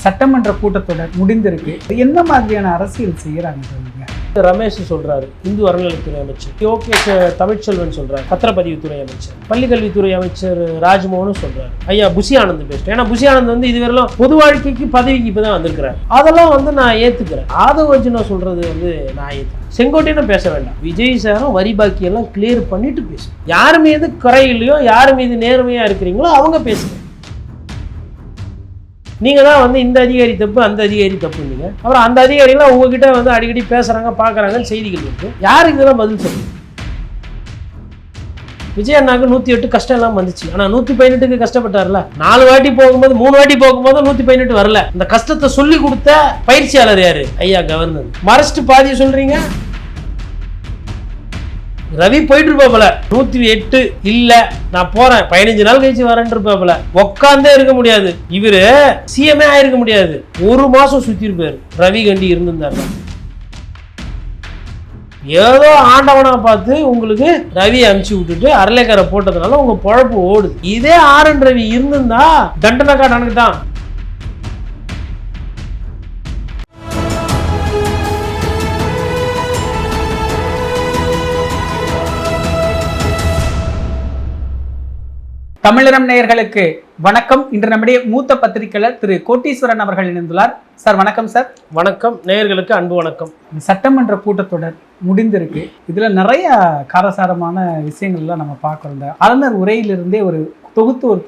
சட்டமன்ற கூட்டத்தொடர் முடிந்திருக்கு. என்ன மாதிரியான அரசியல் செய்யறாங்க? ரமேஷ் சொல்றாரு இந்து அறநிலையத்துறை அமைச்சர், யோகேஷ் தமிழ்ச்செல்வன் சொல்றாரு பத்திரப்பதிவுத்துறை அமைச்சர், பள்ளிக்கல்வித்துறை அமைச்சர் ராஜ்மோகனும் சொல்றாரு. ஐயா புஷி ஆனந்த் பேசுறேன். ஏன்னா புஷி ஆனந்த் வந்து இதுவரையிலும் பொது வாழ்க்கைக்கு பதவிக்கு இப்பதான் வந்திருக்கிறார். அதெல்லாம் வந்து நான் ஏத்துக்கிறேன். ஆதவ அர்ஜுனா சொல்றது வந்து நான் ஏத்துக்கிறேன். செங்கோட்டையனும் பேச வேண்டாம். விஜய் சாரும் வரி பாக்கி எல்லாம் கிளியர் பண்ணிட்டு பேசும். யார் மீது குறை இல்லையோ, யார் மீது நேர்மையா இருக்கிறீங்களோ அவங்க பேசுங்க. நீங்கள் தான் வந்து இந்த அதிகாரி தப்பு அந்த அதிகாரி தப்புன்னீங்க. அப்புறம் அந்த அதிகாரிலாம் உங்ககிட்ட வந்து அடிக்கடி பேசுகிறாங்க பார்க்குறாங்கன்னு செய்திகள் இருக்குது. யாருக்கு இதெல்லாம் பதில் சொல்லுங்க? விஜய் அண்ணாவுக்கு 108 கஷ்டம் எல்லாம் வந்துச்சு. ஆனால் 118க்கு கஷ்டப்பட்டார்ல. 4 வாட்டி போகும்போது 3 வாட்டி போகும்போது 118 வரல. இந்த கஷ்டத்தை சொல்லி கொடுத்த பயிற்சியாளர் யாரு? ஐயா கவர்னர். மறைச்சிட்டு பாதியை சொல்றீங்க. ரவி போயிட்டு இருப்பாப்புல 108 இல்ல நான் போறேன் 15 நாள் கழிச்சு வரேன் இருப்பாப்புல. உட்காந்தே இருக்க முடியாது. இவரு சிஎம்ஏ ஆயிருக்க முடியாது. 1 மாசம் சுத்தி இருப்பாரு. ரவி கண்டி இருந்திருந்தாரு. ஏதோ ஆண்டவனா பார்த்து உங்களுக்கு ரவி அனுப்பிச்சு விட்டுட்டு அரளைக்கார போட்டதுனால உங்க பொழப்பு ஓடுது. இதே RN ரவி இருந்திருந்தா தண்டனைக்கா எனக்கு தான். தமிழரம் நேயர்களுக்கு வணக்கம். இன்று நம்முடைய மூத்த பத்திரிகையாளர் திரு கோட்டீஸ்வரன் அவர்கள் இணைந்துள்ளார். சார் வணக்கம். சார் வணக்கம். நேயர்களுக்கு அன்பு வணக்கம். சட்டமன்ற கூட்டத்தொடர் முடிந்திருக்கு. இதுல நிறைய காரசாரமான விஷயங்கள்லாம் நம்ம பார்க்குறோம். ஆளுநர் உரையிலிருந்தே ஒரு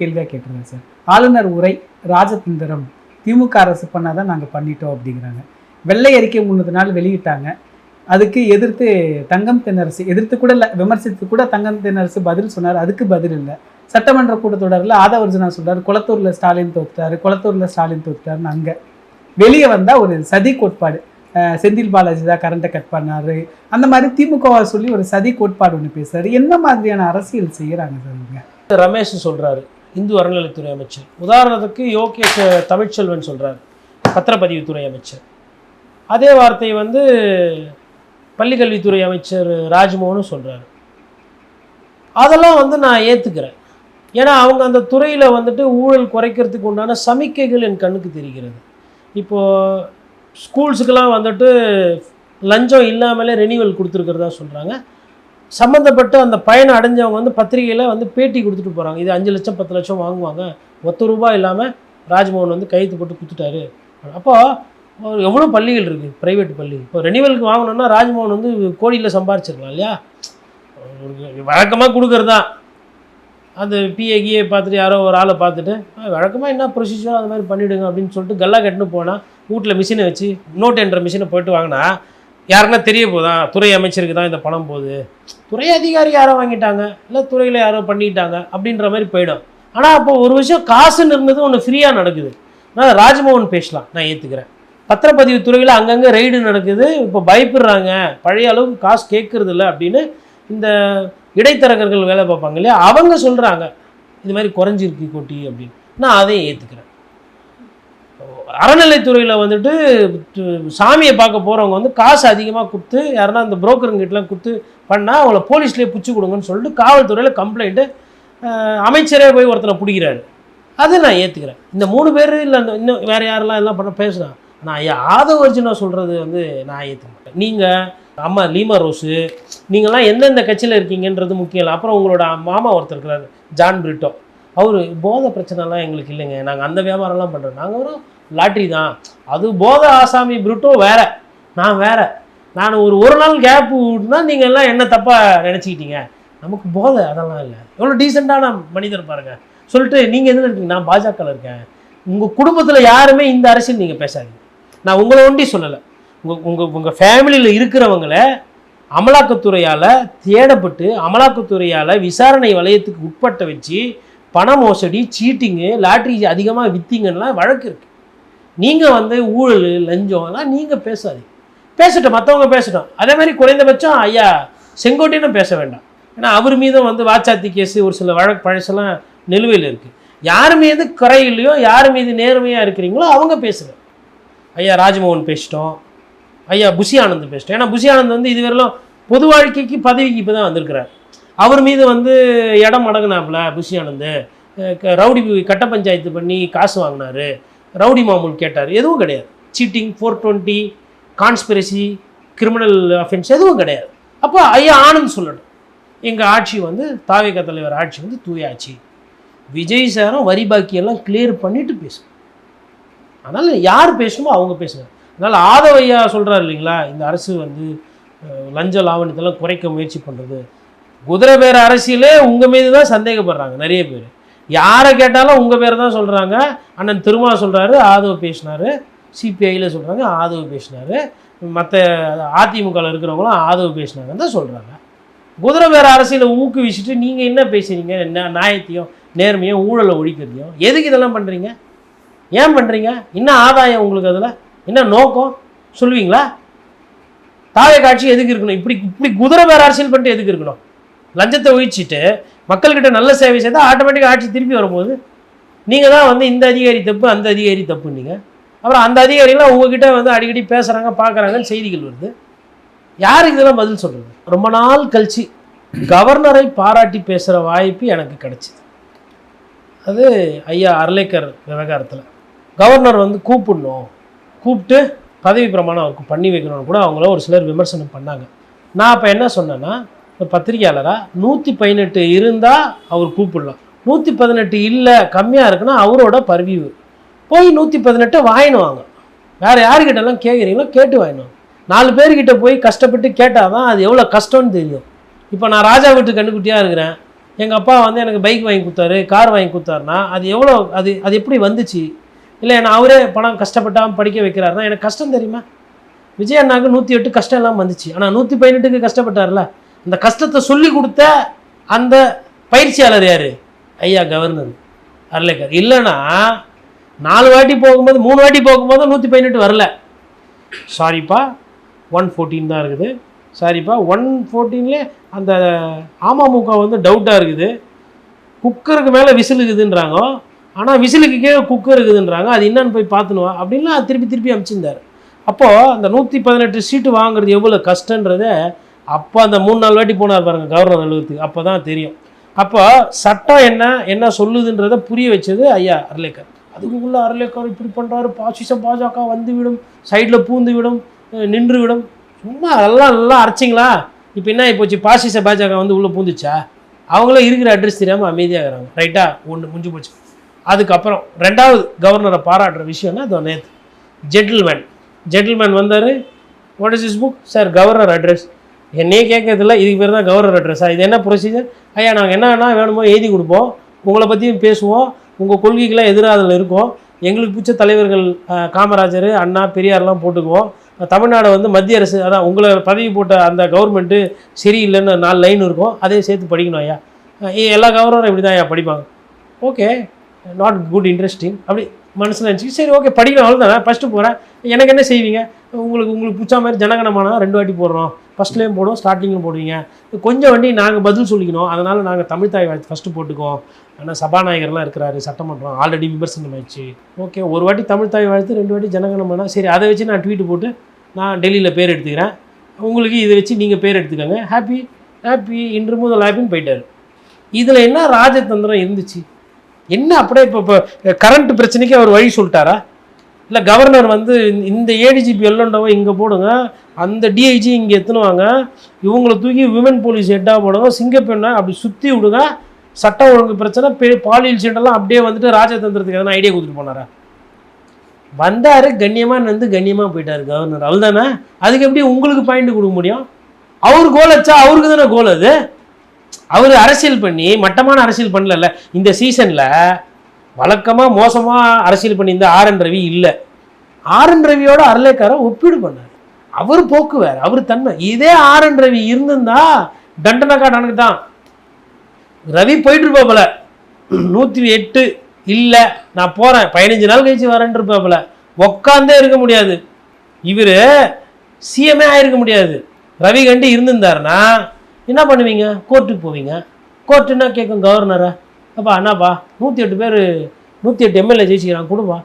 கேள்வியா கேட்டிருந்தேன் சார். ஆளுநர் உரை ராஜதந்திரம், திமுக அரசு பண்ணாதான் நாங்கள் பண்ணிட்டோம் அப்படிங்கிறாங்க. வெள்ளை அறிக்கை 3 நாள் வெளியிட்டாங்க. அதுக்கு எதிர்த்து தங்கம் தென்னரசு எதிர்த்து கூட இல்லை, விமர்சித்து கூட தங்கம் தென்னரசு பதில் சொன்னார். அதுக்கு பதில் இல்லை. சட்டமன்ற கூட்டத்தொடரில் ஆதவ அர்ஜுனா சொல்றாரு குளத்தூர்ல ஸ்டாலின் தோத்துட்டாருன்னு. அங்கே வெளியே வந்தா ஒரு சதி கோட்பாடு, செந்தில் பாலாஜி தான் கரண்ட்டை கட் பண்ணாரு, அந்த மாதிரி திமுகவை சொல்லி ஒரு சதி கோட்பாடு ஒன்று பேசுறாரு. என்ன மாதிரியான அரசியல் செய்யறாங்க சார்? ரமேஷ் சொல்றாரு இந்து அறநிலையத்துறை அமைச்சர். உதாரணத்துக்கு யோகேஷ் தமிழ்ச்செல்வன் சொல்றாரு பத்திரப்பதிவுத்துறை அமைச்சர். அதே வார்த்தை வந்து பள்ளிக்கல்வித்துறை அமைச்சர் ராஜ்மோகனும் சொல்றாரு. அதெல்லாம் வந்து நான் ஏத்துக்கிறேன். ஏன்னா அவங்க அந்த துறையில் வந்துட்டு ஊழல் குறைக்கிறதுக்கு உண்டான சமிக்கைகள் என் கண்ணுக்கு தெரிகிறது. இப்போது ஸ்கூல்ஸுக்கெல்லாம் வந்துட்டு லஞ்சம் இல்லாமலே ரெனிவல் கொடுத்துருக்கிறதா சொல்கிறாங்க. சம்மந்தப்பட்ட அந்த பயனை அடைஞ்சவங்க வந்து பத்திரிகையில் வந்து பேட்டி கொடுத்துட்டு போகிறாங்க. இது 5 லட்சம் 10 லட்சம் வாங்குவாங்க, ₹10 இல்லாமல் ராஜ்மோகன் வந்து கையெழுத்து போட்டு கொடுத்துட்டாரு. அப்போது எவ்வளோ பள்ளிகள் இருக்குது, ப்ரைவேட் பள்ளி. இப்போ ரெனிவலுக்கு வாங்கணுன்னா ராஜ்மோகன் வந்து கோடியில் சம்பாரிச்சிருக்கலாம் இல்லையா? வழக்கமாக கொடுக்குறது தான். அந்த பிஏகியை பார்த்துட்டு யாரோ ஒரு ஆளை பார்த்துட்டு வழக்கமாக என்ன ப்ரொசீஜரோ அது மாதிரி பண்ணிவிடுங்க அப்படின்னு சொல்லிட்டு கல்லா கட்டுன்னு போனால் வீட்டில் மிஷினை வச்சு நோட் என்ற மிஷினை போய்ட்டு வாங்கினா யாருன்னா தெரிய போதான் துறை அமைச்சருக்கு தான் இந்த பணம் போகுது, துறை அதிகாரி யாரோ வாங்கிட்டாங்க, இல்லை துறையில் யாரோ பண்ணிட்டாங்க அப்படின்ற மாதிரி போயிடும். ஆனால் அப்போ ஒரு விஷயம் காசுன்னு இருந்தது ஒன்று ஃப்ரீயாக நடக்குது. நான் ராஜ்மோகன் பேசலாம், நான் ஏற்றுக்கிறேன். பத்திரப்பதிவு துறையில் அங்கங்கே ரெய்டு நடக்குது. இப்போ பயப்படுறாங்க, பழைய அளவுக்கு காசு கேட்கறது இல்லை அப்படின்னு இந்த இடைத்தரகர்கள் வேலை பார்ப்பாங்க இல்லையா, அவங்க சொல்கிறாங்க இது மாதிரி குறைஞ்சிருக்கு கோட்டி அப்படின்னு. நான் அதையும் ஏற்றுக்கிறேன். அறநிலைத்துறையில் வந்துட்டு சாமியை பார்க்க போகிறவங்க வந்து காசு அதிகமாக கொடுத்து யாருன்னா அந்த புரோக்கருங்கிட்டலாம் கொடுத்து பண்ணால் அவங்கள போலீஸ்லேயே பிடிச்சி கொடுங்கன்னு சொல்லிட்டு காவல்துறையில் கம்ப்ளைண்ட்டு அமைச்சரே போய் ஒருத்தனை பிடிக்கிறாரு. அது நான் ஏற்றுக்கிறேன். இந்த 3 பேர் இல்லை இன்னும் வேறு யாரெல்லாம் எல்லாம் பண்ண பேசுகிறான். நான் ஆதவ அர்ஜுனா சொல்கிறது வந்து நான் ஏற்றுக்க மாட்டேன். நீங்கள் அம்மா லீமா ரோஸு நீங்கள்லாம் எந்தெந்த கட்சியில் இருக்கீங்கன்றது முக்கியம் இல்லை. அப்புறம் உங்களோட மாமா ஒருத்தர் இருக்கிறார் ஜான் பிரிட்டோ, அவர் போதை பிரச்சனைலாம் எங்களுக்கு இல்லைங்க, நாங்கள் அந்த வியாபாரம்லாம் பண்ணுறோம், நாங்கள் ஒரு லாட்ரி தான். அது போதை ஆசாமி பிரிட்டோ வேறு, நான் வேறு. நான் ஒரு நாள் கேப்பு விட்டுனா நீங்கள் எல்லாம் என்ன தப்பாக நினச்சிக்கிட்டீங்க. நமக்கு போதை அதெல்லாம் இல்லை. எவ்வளோ டீசெண்டான மனிதர் பாருங்கள் சொல்லிட்டு நீங்கள் எதில் இருக்கீங்க? நான் பாஜகவில் இருக்கேன். உங்கள் குடும்பத்தில் யாருமே இந்த அரசியல் நீங்கள் பேசாதீங்க. நான் உங்களை ஒண்டி சொல்லலை. உங்கள் ஃபேமிலியில் இருக்கிறவங்களை அமலாக்கத்துறையால் தேடப்பட்டு அமலாக்கத்துறையால் விசாரணை வளையத்துக்கு உட்பட்ட வச்சு பண மோசடி, சீட்டிங்கு, லாட்ரி அதிகமாக விற்றீங்கன்னா வழக்கு இருக்குது. நீங்கள் வந்து ஊழல் லஞ்சம் எல்லாம் நீங்கள் பேசாதீங்க. பேசட்டும், மற்றவங்க பேசட்டும். அதே மாதிரி குறைந்தபட்சம் ஐயா செங்கோட்டையனும் பேச வேண்டாம். ஏன்னா அவர் மீதும் வந்து வாச்சாத்தி கேஸு ஒரு சில வழக்கு பழசெல்லாம் நிலுவையில் இருக்குது. யார் மீது குறை இல்லையோ, யார் மீது நேர்மையாக இருக்கிறீங்களோ அவங்க பேசுங்க. ஐயா ராஜ்மோகன் பேசிட்டோம், ஐயா புஷி ஆனந்த் பேசிட்டோம். ஏன்னா புஷி ஆனந்த் வந்து இதுவரையிலும் பொது வாழ்க்கைக்கு பதவிக்கு இப்போ தான் வந்திருக்கிறார். அவர் மீது வந்து இடம் அடங்கினாப்புல புஷி ஆனந்த் ரவுடி கட்ட பஞ்சாயத்து பண்ணி காசு வாங்கினார், ரவுடி மாமூல் கேட்டார், எதுவும் கிடையாது. சீட்டிங், 420, கான்ஸ்பிரசி, கிரிமினல் அஃபென்ஸ் எதுவும் கிடையாது. அப்போ ஐயா ஆனந்த் சொல்லணும், எங்கள் ஆட்சி வந்து தாவேக தலைவர் ஆட்சி வந்து தூய ஆட்சி, விஜய் சாரும் வரி பாக்கியெல்லாம் கிளியர் பண்ணிட்டு பேசும். அதனால் யார் பேசணுமோ அவங்க பேசுங்க. அதனால் ஆதவையா சொல்கிறார் இல்லைங்களா, இந்த அரசு வந்து லஞ்ச லாவணத்தெல்லாம் குறைக்க முயற்சி பண்ணுறது, குதிரை பேர் அரசியலே உங்கள் மீது தான் சந்தேகப்படுறாங்க நிறைய பேர். யாரை கேட்டாலும் உங்கள் பேர் தான் சொல்கிறாங்க. அண்ணன் திருமா சொல்கிறாரு ஆதவ பேசினார், சிபிஐயில் சொல்கிறாங்க ஆதவ பேசினார், மற்ற அதிமுகவில் இருக்கிறவங்களும் ஆதவ பேசினாங்கன்னு தான் சொல்கிறாங்க. குதிரை பேர் அரசியலை ஊக்குவிச்சுட்டு நீங்கள் என்ன பேசுகிறீங்க, என்ன நியாயத்தையும் நேர்மையும் ஊழலை ஒழிக்கிறதையும், எதுக்கு இதெல்லாம் பண்ணுறீங்க, ஏன் பண்ணுறீங்க, என்ன ஆதாயம் உங்களுக்கு, அதில் என்ன நோக்கம் சொல்லுவீங்களா? தாவே காட்சி எதுக்கு இருக்கணும், இப்படி குதிரை பேர் அரசியல் பண்ணிட்டு எதுக்கு இருக்கணும்? லஞ்சத்தை ஒழிச்சிட்டு மக்கள்கிட்ட நல்ல சேவை செய்தால் ஆட்டோமேட்டிக்காக ஆட்சி திருப்பி வரும்போது நீங்கள் தான் வந்து இந்த அதிகாரி தப்பு அந்த அதிகாரி தப்புன்னீங்க. அப்புறம் அந்த அதிகாரிகளாம் உங்ககிட்ட வந்து அடிக்கடி பேசுகிறாங்க பார்க்குறாங்கன்னு செய்திகள் வருது. யாருக்கு இதெல்லாம் பதில் சொல்கிறது? ரொம்ப நாள் கழிச்சு கவர்னரை பாராட்டி பேசுகிற வாய்ப்பு எனக்கு கிடச்சிது. அது ஐயா அர்லேக்கர் விவகாரத்தில் கவர்னர் வந்து கூப்பிட்டு பதவி பிரமாணம் அவருக்கு பண்ணி வைக்கணும்னு கூட அவங்கள ஒரு சிலர் விமர்சனம் பண்ணாங்க. நான் அப்போ என்ன சொன்னேன்னா, ஒரு பத்திரிகையாளராக 118 இருந்தால் அவர் கூப்பிடலாம், 118 இல்லை கம்மியாக இருக்குன்னா அவரோட பர்வியூ, போய் 118 வாங்கினுவாங்க. வேறு யாருக்கிட்டலாம் கேட்குறீங்களோ கேட்டு வாங்கினுவாங்க. 4 பேர்கிட்ட போய் கஷ்டப்பட்டு கேட்டால் தான் அது எவ்வளோ கஷ்டம்னு தெரியும். இப்போ நான் ராஜா வீட்டு கண்டுக்குட்டியாக இருக்கிறேன், எங்கள் அப்பா வந்து எனக்கு பைக் வாங்கி கொடுத்தாரு, கார் வாங்கி கொடுத்தாருன்னா அது எவ்வளோ, அது எப்படி வந்துச்சு, இல்லை என்ன அவரே பணம் கஷ்டப்பட்டாமல் படிக்க வைக்கிறாருன்னா எனக்கு கஷ்டம் தெரியுமா? விஜய் அண்ணாவுக்கு 108 கஷ்டம் எல்லாம் வந்துச்சு, ஆனால் 118க்கு கஷ்டப்பட்டார்ல. அந்த கஷ்டத்தை சொல்லி கொடுத்த அந்த பயிற்சியாளர் யார்? ஐயா கவர்னர் அர்லேக்கர். இல்லைன்னா 4 வாட்டி போகும்போது 3 வாட்டி போகும்போது 118 வரல, சாரிப்பா 114 தான் இருக்குது, சாரிப்பா 114லே அந்த அமமுக வந்து டவுட்டாக இருக்குது, குக்கருக்கு மேலே விசில் இருக்குதுன்றாங்க, ஆனால் விசிலுக்கு கீழே குக்கர் இருக்குதுன்றாங்க, அது என்னன்னு போய் பார்த்துனுவா அப்படின்லாம் திருப்பி அனுப்பிச்சிருந்தார். அப்போது அந்த 118 சீட்டு வாங்குறது எவ்வளோ கஷ்டன்றத அப்போ அந்த 3-4 வாட்டி போனார் பாருங்கள் கவர்னர் அலுவலகத்துக்கு, அப்போ தான் தெரியும். அப்போ சட்டம் என்ன சொல்லுதுன்றதை புரிய வச்சது ஐயா அர்லேக்கர். அதுக்குள்ள அர்லேக்கர் இப்படி பண்ணுறாரு, பாஜக வந்து விடும், சைடில் பூந்து விடும், நின்று விடும், சும்மா அதெல்லாம் நல்லா அரைச்சிங்களா? இப்போ என்ன ஆகிப்போச்சு, பாசிச பாஜக வந்து உள்ளே பூந்துச்சா? அவங்களும் இருக்கிற அட்ரஸ் தெரியாமல் அமைதியாகிறாங்க. ரைட்டா, ஒன்று முடிஞ்சு போச்சு. அதுக்கப்புறம் 2வது கவர்னரை பாராட்டுற விஷயம்னா அது நேற்று ஜென்டில்மேன் வந்தார். What is is book sir? Governor address. என்னையே கேட்கறதில்ல, இதுக்கு பேர் தான் கவர்னர் அட்ரஸா? இது என்ன ப்ரொசீஜர்? ஐயா நாங்கள் என்னன்னா வேணுமோ எழுதி கொடுப்போம், உங்களை பற்றியும் பேசுவோம், உங்கள் கொள்கைக்கெல்லாம் எதிராக அதில் இருக்கும், எங்களுக்கு பிடிச்ச தலைவர்கள் காமராஜர், அண்ணா, பெரியார்லாம் போட்டுக்குவோம், தமிழ்நாடு வந்து மத்திய அரசு அதான் உங்களை பதவி போட்ட அந்த கவர்மெண்ட்டு சரியில்லைன்னு 4 லைன் இருக்கும், அதையும் சேர்த்து படிக்கணும் ஐயா. எல்லா கவர்னரும் இப்படி தான் ஐயா படிப்பாங்க. ஓகே, நாட் குட் இன்ட்ரெஸ்டிங் அப்படி மனசில் நினச்சி சரி ஓகே படிக்கணும், அவ்வளோதானே. ஃபஸ்ட்டு போகிறேன், எனக்கு என்ன செய்வீங்க, உங்களுக்கு பிடிச்ச மாதிரி ஜனகணமான 2 வாட்டி போடுறோம், ஃபஸ்ட்லேயும் போடுவோம் ஸ்டார்டிங்கும் போடுவீங்க, கொஞ்சம் வண்டி நாங்கள் பதில் சொல்லிக்கணும், அதனால் நாங்கள் தமிழ்தாய் வாழ்த்து ஃபஸ்ட்டு போட்டுக்குவோம். ஆனால் சபாநாயகர்லாம் இருக்கிறாரு, சட்டமன்றம் ஆல்ரெடி விமர்சனம் ஆயிடுச்சு. ஓகே, ஒரு வாட்டி தமிழ்தாய் வாழ்த்து, 2 வாட்டி ஜனகணமான, சரி அதை வச்சு நான் ட்வீட்டு போட்டு நான் டெல்லியில் பேர் எடுத்துக்கிறேன், உங்களுக்கு இதை வச்சு நீங்கள் பேர் எடுத்துக்கோங்க, ஹாப்பி இன்று முதல் ஹாப்பின்னு போயிட்டார். இதில் என்ன ராஜதந்திரம் இருந்துச்சு? என்ன அப்படியே இப்போ கரண்ட் பிரச்சனைக்கு அவர் வழி சொல்லிட்டாரா? இல்லை கவர்னர் வந்து இந்த ஏடிஜிபி எல்லோண்டவோ இங்கே போடுங்க, அந்த டிஐஜி இங்கே எத்துனுவாங்க, இவங்களை தூக்கி விமன் போலீஸ் ஹெட்டாக போடுங்க, சிங்கப்பெண்ணை அப்படி சுற்றி விடுங்க, சட்டம் ஒழுங்கு பிரச்சனை, பாலியல் சீட்டெல்லாம் அப்படியே வந்துட்டு ராஜதந்திரத்துக்கு எதனா ஐடியா கொடுத்துட்டு போனாரா? வந்தார், கண்ணியமாக போயிட்டார் கவர்னர், அவ்வளோதானே. அதுக்கு எப்படி உங்களுக்கு பாயிண்ட் கொடுக்க முடியும்? அவர் கோல் வச்சா அவருக்கு தானே கோல். அது அவர் அரசியல் பண்ணி மட்டமான அரசியல் பண்ணல. இந்த சீசனில் வழக்கமாக மோசமாக அரசியல் பண்ணியிருந்த RN ரவி இல்லை, RN ரவியோட அர்லேக்கரை ஒப்பீடு பண்ணார். அவர் போக்கு வேறு, அவர் தன்மை. இதே RN ரவி இருந்திருந்தா தண்டனைக்கா எனக்கு தான் ரவி போயிட்டு இருப்பாப்புல. 108 இல்லை நான் போகிறேன் 15 நாள் கழிச்சு வரேன் இருப்பாப்புல. உக்காந்தே இருக்க முடியாது, இவர் சிஎம்ஏ ஆகிருக்க முடியாது. ரவி கண்டி இருந்திருந்தாருன்னா என்ன பண்ணுவீங்க? கோர்ட்டுக்கு போவீங்க. கோர்ட்டுன்னா கேட்கும் கவர்னரை, அப்பா அண்ணாப்பா 108 பேர் 108 எம்எல்ஏ ஜெயிச்சிக்கிறான் கொடுப்பா.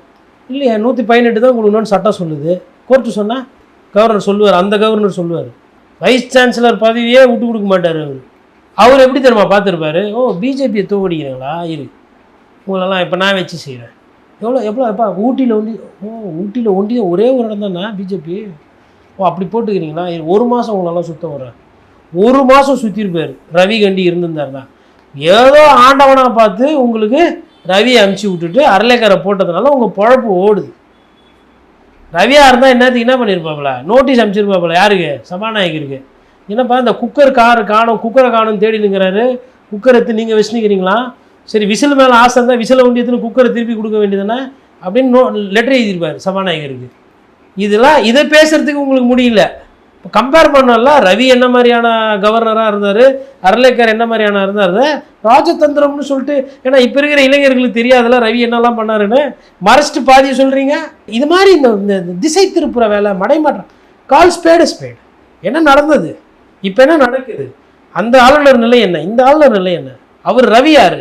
இல்லையா 118 தான் கொடுக்கணும்னு சட்டம் சொல்லுது. கோர்ட்டு சொன்னால் கவர்னர் சொல்லுவார், அந்த கவர்னர் சொல்லுவார். வைஸ் சான்சலர் பதவியே விட்டு கொடுக்க மாட்டார் அவர் எப்படி தெரியுமா பார்த்துருப்பாரு? ஓ பிஜேபியை தோக்கடிக்கிறீங்களா, இரு உங்களெல்லாம் இப்போ நான் வச்சு செய்கிறேன், எவ்வளோ எப்பா ஊட்டியில் ஒண்டி ஒரே ஒரு இடம் தானே பிஜேபி. அப்படி போட்டுக்கிறீங்களா? ஒரு மாதம் உங்களெல்லாம் சுத்த வர்றேன். ஒரு மாதம் சுற்றிருப்பார் ரவி கண்டி இருந்திருந்தாருன்னா. ஏதோ ஆண்டவனாக பார்த்து உங்களுக்கு ரவியை அமுச்சு விட்டுட்டு அரளைக்கரை போட்டதுனால உங்கள் பொழப்பு ஓடுது. ரவியாக இருந்தால் என்னத்துக்கு என்ன பண்ணியிருப்பாப்புல? நோட்டீஸ் அனுப்பிச்சிருப்பாப்புல. யாருக்கு? சபாநாயகருக்கு. என்னப்பா இந்த குக்கரை காணும் தேடினுங்கிறாரு. குக்கர் எடுத்து நீங்கள் வச்சுக்கிறீங்களா? சரி, விசில் மேலே ஆசை இருந்தால் விசிலை ஒண்டியத்துன்னு குக்கரை திருப்பி கொடுக்க வேண்டியதுதானே அப்படின்னு லெட்டர் எழுதியிருப்பார் சபாநாயகருக்கு. இதை பேசுகிறதுக்கு உங்களுக்கு முடியல. இப்போ கம்பேர் பண்ணலாம். ரவி என்ன மாதிரியான கவர்னராக இருந்தார், அரளைக்கர் என்ன மாதிரியான இருந்தார், ராஜதந்திரம்னு சொல்லிட்டு. ஏன்னா இப்போ இருக்கிற இளைஞர்களுக்கு தெரியாதுல்ல ரவி என்னெல்லாம் பண்ணாருன்னு. மறைச்சிட்டு பாதியை சொல்கிறீங்க. இது மாதிரி இந்த திசை திருப்புற வேலை, மடைமாற்றம். கால் ஸ்பேடு. என்ன நடந்தது, இப்போ என்ன நடக்குது, அந்த ஆளுநர் நிலை என்ன, இந்த ஆளுநர் நிலை என்ன, அவர் ரவி யார்,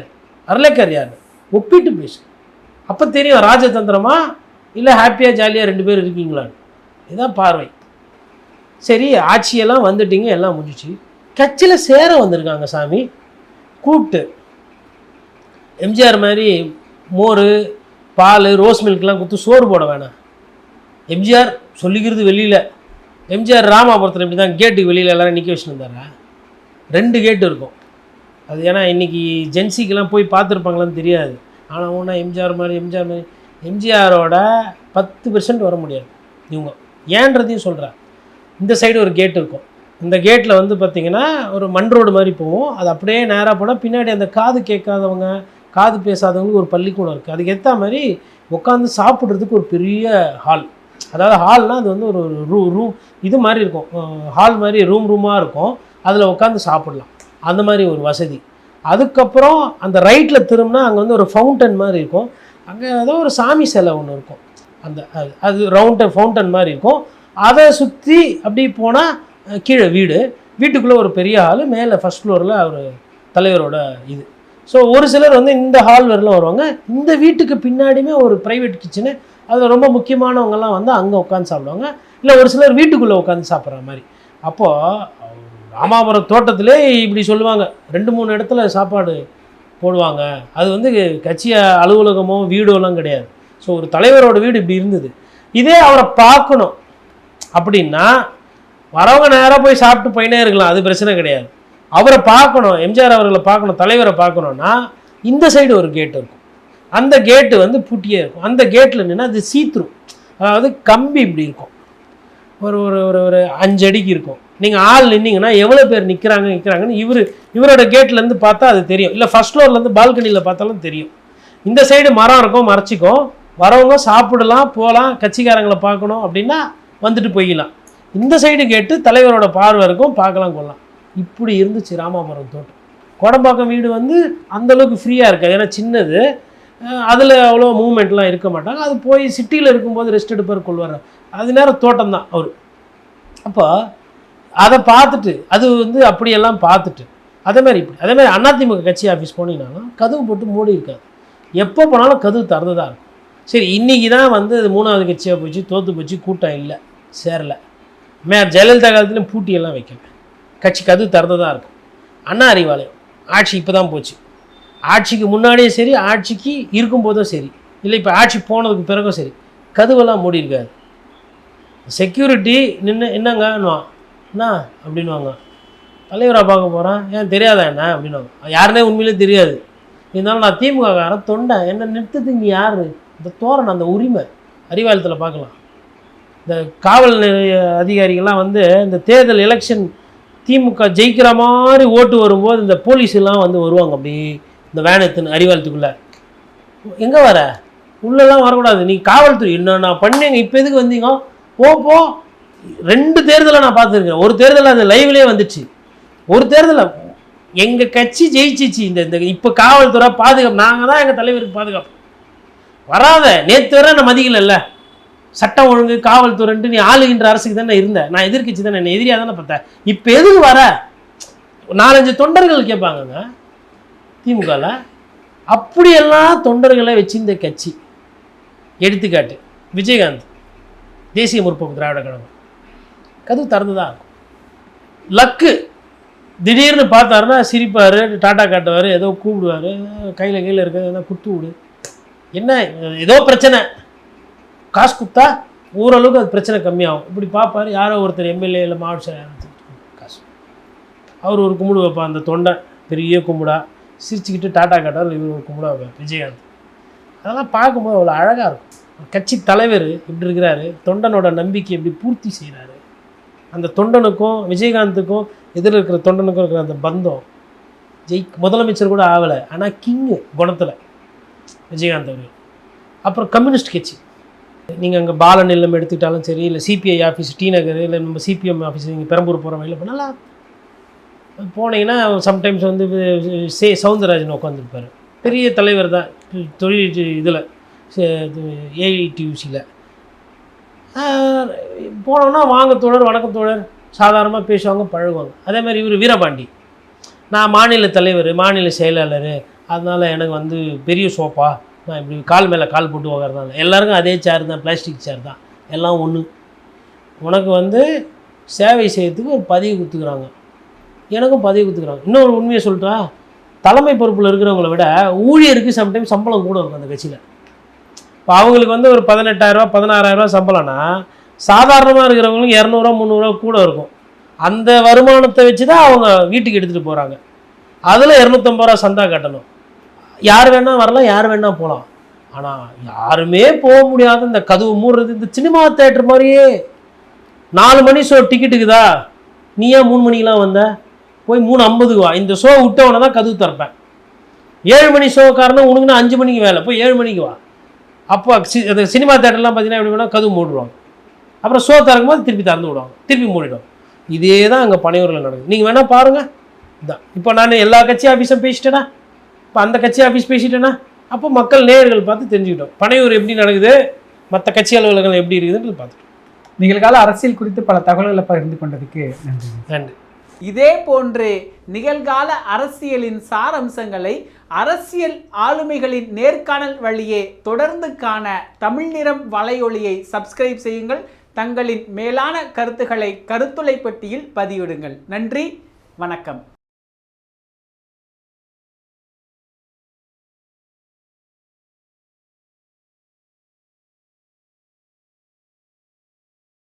அரளைக்கர் யார், ஒப்பிட்டு பேசு. அப்போ தெரியும் ராஜதந்திரமா இல்லை ஹாப்பியாக ஜாலியாக 2 பேர் இருக்கீங்களான்னு. இதுதான் பார்வை. சரி, ஆட்சியெல்லாம் வந்துட்டீங்க, எல்லாம் முடிஞ்சிச்சு. கட்சியில் சேர வந்திருக்காங்க சாமி. கூப்பிட்டு எம்ஜிஆர் மாதிரி மோர் பால் ரோஸ் மில்க்லாம் கொடுத்து சோறு போட வேணாம். எம்ஜிஆர் சொல்லிக்கிறது வெளியில். எம்ஜிஆர் ராமாபுரத்தில் இப்படி தான் கேட்டுக்கு வெளியில் எல்லோரும் நிற்க வச்சுன்னு இருந்தாரா? 2 கேட்டு இருக்கும். அது ஏன்னா இன்றைக்கி ஜென்சிக்கெலாம் போய் பார்த்துருப்பாங்களான்னு தெரியாது. ஆனால் ஒன்றா எம்ஜிஆர் மாதிரி எம்ஜிஆரோட 10% வர முடியாது இவங்க. ஏன்றதையும் சொல்கிறேன். இந்த சைடு ஒரு கேட் இருக்கும். இந்த கேட்டில் வந்து பார்த்திங்கன்னா ஒரு மண் ரோடு மாதிரி போகும். அது அப்படியே நேராக போனால் பின்னாடி அந்த காது கேட்காதவங்க, காது பேசாதவங்களுக்கு ஒரு பள்ளிக்கூடம் இருக்குது. அதுக்கு ஏற்ற மாதிரி உட்காந்து சாப்பிட்றதுக்கு ஒரு பெரிய ஹால். அதாவது ஹால்னால் அது வந்து ஒரு ரூம் இது மாதிரி இருக்கும். ஹால் மாதிரி ரூமாக இருக்கும். அதில் உட்காந்து சாப்பிட்லாம். அந்த மாதிரி ஒரு வசதி. அதுக்கப்புறம் அந்த ரைட்டில் திரும்பினா அங்கே வந்து ஒரு ஃபவுண்டன் மாதிரி இருக்கும். அங்கே ஏதோ ஒரு சாமி சிலை ஒன்று இருக்கும். அது ஃபவுண்டன் மாதிரி இருக்கும். அதை சுற்றி அப்படி போனால் கீழே வீட்டுக்குள்ளே ஒரு பெரிய ஹால், மேலே ஃபஸ்ட் ஃப்ளோரில் ஒரு தலைவரோட இது. ஸோ ஒரு சிலர் வந்து இந்த ஹால் வரலாம் வருவாங்க. இந்த வீட்டுக்கு பின்னாடியுமே ஒரு ப்ரைவேட் கிச்சனு, அதில் ரொம்ப முக்கியமானவங்கெல்லாம் வந்து அங்கே உட்காந்து சாப்பிடுவாங்க. இல்லை ஒரு சிலர் வீட்டுக்குள்ளே உட்காந்து சாப்பிட்ற மாதிரி. அப்போது ராமாபுரம் தோட்டத்திலே இப்படி சொல்லுவாங்க, 2-3 இடத்துல சாப்பாடு போடுவாங்க. அது வந்து கட்சி அலுவலகமோ வீடோலாம் கிடையாது. ஸோ ஒரு தலைவரோட வீடு இப்படி இருந்தது. இதே அவரை பார்க்கணும் அப்படின்னா வரவங்க நேராக போய் சாப்பிட்டு போயினே இருக்கலாம், அது பிரச்சனை கிடையாது. அவரை பார்க்கணும், எம்ஜிஆர் அவர்களை பார்க்கணும், தலைவரை பார்க்கணுன்னா இந்த சைடு ஒரு கேட் இருக்கும். அந்த கேட்டு வந்து பூட்டியே இருக்கும். அந்த கேட்டில் நின்னா அது சீத்ரூ, அதாவது கம்பி இப்படி இருக்கும். ஒரு ஒரு ஒரு ஒரு 5 அடிக்கு இருக்கும். நீங்கள் ஆள் நின்னீங்கன்னா எவ்வளோ பேர் நிற்கிறாங்கன்னு இவரோட கேட்லேருந்து பார்த்தா அது தெரியும். இல்லை ஃபஸ்ட் ஃப்ளோர்லேருந்து பால்கனியில் பார்த்தாலும் தெரியும். இந்த சைடு மரம் இருக்கும், மறைச்சிக்கும். வரவங்க சாப்பிடலாம், போகலாம், கட்சிக்காரங்களை பார்க்கணும் அப்படின்னா வந்துட்டு போய்க்கலாம். இந்த சைடு கேட்டு தலைவரோட பார்வை இருக்கும், பார்க்கலாம் கொள்ளலாம். இப்படி இருந்துச்சு ராமாபுரம் தோட்டம். கோடம்பாக்கம் வீடு வந்து அந்தளவுக்கு ஃப்ரீயாக இருக்காது, ஏன்னா சின்னது. அதில் அவ்வளோ மூவ்மெண்ட்லாம் இருக்க மாட்டாங்க. அது போய் சிட்டியில் இருக்கும்போது ரெஸ்ட் எடுப்பார், கொள்வார். அது நேரம் தோட்டம் தான் அவர். அப்போ அதை பார்த்துட்டு அது வந்து அப்படியெல்லாம் பார்த்துட்டு அதேமாதிரி அதிமுக கட்சி ஆஃபீஸ் போனீங்கன்னாலும் கதவு போட்டு மூடி இருக்காது. எப்போ போனாலும் கதவு திறந்துதான் இருக்கும். சரி, இன்றைக்கி தான் வந்து அது 3வது கட்சியாக போச்சு, தோற்று போச்சு, கூட்டம் இல்லை, சேரலை. ஜெயலலிதா காலத்துலேயும் பூட்டியெல்லாம் வைக்கல, கட்சி கதவு திறந்துதான் இருக்கும். அண்ணா அறிவாலயம் ஆட்சி இப்போ தான் போச்சு. ஆட்சிக்கு முன்னாடியும் சரி, ஆட்சிக்கு இருக்கும்போதும் சரி, இல்லை இப்போ ஆட்சி போனதுக்கு பிறகும் சரி, கதவெல்லாம் மூடி இருக்காது. செக்யூரிட்டி நின்று என்னங்கன்னுவான், என்ன அப்படின்வாங்க. தலைவராக பார்க்க போகிறேன், ஏன் தெரியாதா என்ன அப்படின்வாங்க. யாருன்னே உண்மையிலே தெரியாது. இருந்தாலும் நான் திமுககாரன் தொண்டை, என்ன நிறுத்தத்துக்கு நீ யார், இந்த தோரணை, அந்த உரிமை அறிவாலயத்தில் பார்க்கலாம். இந்த காவல் நிலைய அதிகாரிகள்லாம் வந்து இந்த தேர்தல் எலெக்ஷன் திமுக ஜெயிக்கிற மாதிரி ஓட்டு வரும்போது இந்த போலீஸெல்லாம் வந்து வருவாங்க. அப்படி இந்த வேனத்துன்னு அறிவாலயத்துக்குள்ளே எங்கே வர, உள்ளெல்லாம் வரக்கூடாது, நீ காவல்துறை என்ன நான் பண்ணேங்க, இப்போ எதுக்கு வந்தீங்க, போ. 2 தேர்தலை நான் பார்த்துருக்கேன். ஒரு தேர்தலில் அது லைவ்லேயே வந்துச்சு. ஒரு தேர்தலில் எங்கள் கட்சி ஜெயிச்சிச்சு. இந்த இப்போ காவல்துறை பாதுகாப்பு, நாங்கள் தான் எங்கள் தலைவருக்கு பாதுகாப்பு. வராத, நேற்று வர நான் மதிக்கல, சட்டம் ஒழுங்கு காவல்துறைன்ட்டு நீ ஆளுகின்ற அரசுக்கு தானே இருந்தேன், நான் எதிர்கட்சி தானே, என்ன எதிரியாக தானே பார்த்தேன், இப்போ எதுக்கு வர 4-5 தொண்டர்கள் கேட்பாங்கங்க திமுகவில். அப்படியெல்லாம் தொண்டர்களை வச்சு இந்த கட்சி. எடுத்துக்காட்டு விஜயகாந்த், தேசிய முற்போக்கு திராவிட கழகம், கதவு திறந்துதான் இருக்கும். லக்கு திடீர்னு பார்த்தாருன்னா சிரிப்பார், டாட்டா காட்டுவார், ஏதோ கூப்பிடுவார், கையில் இருக்கிறது ஏதோ குத்து விடு, என்ன ஏதோ பிரச்சனை, காசு கொடுத்தா ஓரளவுக்கு அது பிரச்சனை கம்மியாகும். இப்படி பார்ப்பார், யாரோ ஒருத்தர் எம்எல்ஏ இல்லை மாவட்ட செயலாளர் காசு, அவர் ஒரு கும்பிடு வைப்பார், அந்த தொண்டை பெரிய கும்பிடா சிரிச்சுக்கிட்டு டாட்டா காட்டார், இவர் ஒரு கும்பிடா வைப்பார் விஜயகாந்த். அதெல்லாம் பார்க்கும்போது அவ்வளோ அழகாக இருக்கும். கட்சி தலைவர் இப்படி இருக்கிறாரு, தொண்டனோட நம்பிக்கை எப்படி பூர்த்தி செய்கிறாரு, அந்த தொண்டனுக்கும் விஜயகாந்துக்கும் எதிரில் இருக்கிற தொண்டனுக்கும் இருக்கிற அந்த பந்தம். முதலமைச்சர் கூட ஆகலை, ஆனால் கிங்கு குணத்தில் விஜயகாந்த் அவர். அப்புறம் கம்யூனிஸ்ட் கட்சி, நீங்கள் அங்கே பாலன் இல்லம் எடுத்துக்கிட்டாலும் சரி, இல்லை சிபிஐ ஆஃபீஸ் டி நகர், இல்லை நம்ம சிபிஎம் ஆஃபீஸ் நீங்கள் பெரம்பூர் போகிற வழியில் பண்ணலாம் போனீங்கன்னா சம்டைம்ஸ் வந்து சவுந்தரராஜன் உட்காந்துருப்பார், பெரிய தலைவர் தான் தொழில் இதில் ஏஐடியூசியில். போனோன்னா வாங்க தோழர், வணக்கம் தோழர், சாதாரணமாக பேசுவாங்க, பழகுவாங்க. அதே மாதிரி இவர் வீரபாண்டி, நான் மாநில தலைவர், மாநில செயலாளர், அதனால் எனக்கு வந்து பெரிய சோப்பா, நான் இப்படி கால் மேலே கால் போட்டு உட்காரதால எல்லாருக்கும் அதே சேர் தான், பிளாஸ்டிக் சேர் தான், எல்லாம் ஒன்று. உனக்கு வந்து சேவை செய்யறதுக்கு ஒரு பதவி கொடுத்துக்கிறாங்க, எனக்கும் பதவி கொடுத்துக்கிறாங்க. இன்னொரு உண்மையை சொல்லிட்டா, தலைமை பொறுப்பில் இருக்கிறவங்கள விட ஊழியருக்கு சம்டைம் சம்பளம் கூட இருக்கும் அந்த கட்சியில். இப்போ அவங்களுக்கு வந்து ஒரு 18,000 16,000 சம்பளம்னா, சாதாரணமாக இருக்கிறவங்களுக்கு 200 300 கூட இருக்கும். அந்த வருமானத்தை வச்சு தான் அவங்க வீட்டுக்கு எடுத்துகிட்டு போகிறாங்க. அதில் 250 சந்தா கட்டணும். யார் வேணால் வரலாம், யார் வேணால் போகலாம். ஆனால் யாருமே போக முடியாத இந்த கதவு மூடுறது, இந்த சினிமா தேட்டர் மாதிரியே 4 மணி ஷோ டிக்கெட்டுக்குதா, நீ ஏன் 3 மணிக்கெலாம் வந்த, போய் 3:50 வா, இந்த ஷோ விட்டவனை தான் கதவு திறப்பேன். 7 மணி ஷோ காரணம் உனக்குன்னா 5 மணிக்கு வேலை, போய் 7 மணிக்கு வா. அப்போ அந்த சினிமா தேட்டர்லாம் பார்த்தீங்கன்னா எப்படி வேணால் கதவு மூடுவாங்க, அப்புறம் ஷோ திறக்கும் போது திருப்பி திறந்து விடுவாங்க, திருப்பி மூடிடுவாங்க. இதே தான் அங்கே பனையூரில் நடக்குது. நீங்கள் வேணால் பாருங்கள். இதான் இப்போ நான் எல்லா கட்சி ஆஃபீஸும் பேசிட்டேனா, இப்போ அந்த கட்சி ஆஃபீஸ் பேசிட்டேனா, அப்போ மக்கள் நேயர்கள் பார்த்து தெரிஞ்சுக்கிட்டோம் பனையூர் எப்படி நடக்குது, மற்ற கட்சி அலுவலகங்கள் எப்படி இருக்குதுன்னு பார்த்துட்டோம். நிகழ்கால அரசியல் குறித்து பல தகவல்களை பகிர்ந்து கொண்டதுக்கு நன்றி. நன்றி. இதே போன்று நிகழ்கால அரசியலின் சாரம்சங்களை அரசியல் ஆளுமைகளின் நேர்காணல் வழியே தொடர்ந்து காண தமிழ் நிறம் வலையொலியை சப்ஸ்கிரைப் செய்யுங்கள். தங்களின் மேலான கருத்துக்களை கருத்துளை பெட்டியில் பதிவிடுங்கள். நன்றி, வணக்கம்.